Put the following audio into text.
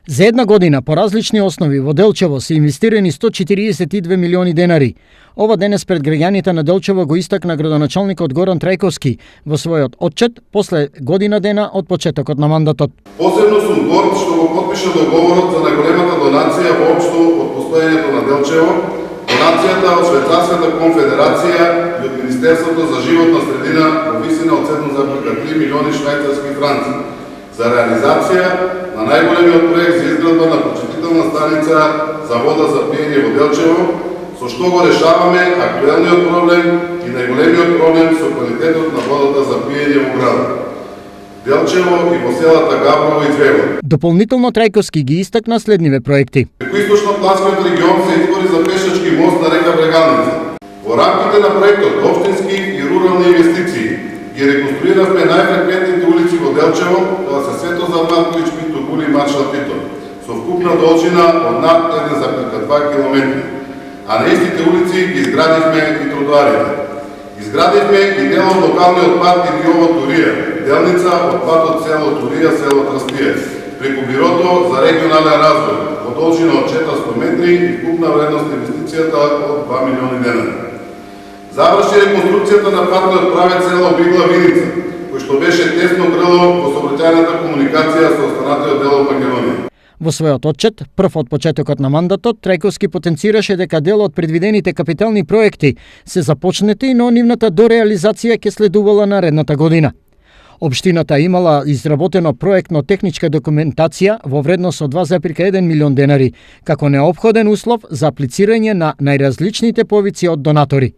За една година по различни основи во Делчево се инвестирани 142 милиони денари. Ова денес пред граѓаните на Делчево го истакна градоначалникот Горан Трајковски во својот отчет после година дена од почетокот на мандатот. Посебно сум горд што го потпиша договорот за најголемата донација воопшто од постоењето на Делчево, донацијата од Швајцарската конфедерација и од Министерството за животна средина во висина од 7,3 милиони швајцарски франци за реализација на најголемиот проект за изградба на почитителна станица за вода за пиење во Делчево, со што го решаваме актуелниот проблем и најголемиот проблем со квалитетот на водата за пиење во градот Делчево и во селата Габрово и Звевој. Дополнително Трајковски ги истакна следниве проекти. Югоисточно-планскиот регион се избори за пешачки мост на река Брегалница. Во рамките на проектот општински и рурални инвестиции ги реконструиравме најфреквентните улици во Делчево, тоа се Светозар Марковиќ, Пито Були и Маршал Тито, со вкупна должина од над 1,2 км. А на истите улици ги изградивме и тротоарите. Изградивме и дел од локалниот пат Илиово Турија, делница од патот село Турија, село Трстијац, преку Бирото за регионален развој, во должина од 400 метри и вкупна вредност инвестицијата од 2 милиони денари. Заврши реконструкцијата на патниот правец село Бигла Виница, кој што беше тесно грло во сообраќајната комуникација со останатиот дел од Македонија. Во својот отчет, прв од почетокот на мандатот, Трајковски потенцираше дека дел од предвидените капитални проекти се започнети, но нивната дореализација ќе следувала наредната година. Општината имала изработено проектно-техничка документација во вредност од 2,1 милион денари, како неопходен услов за аплицирање на најразличните повици од донатори.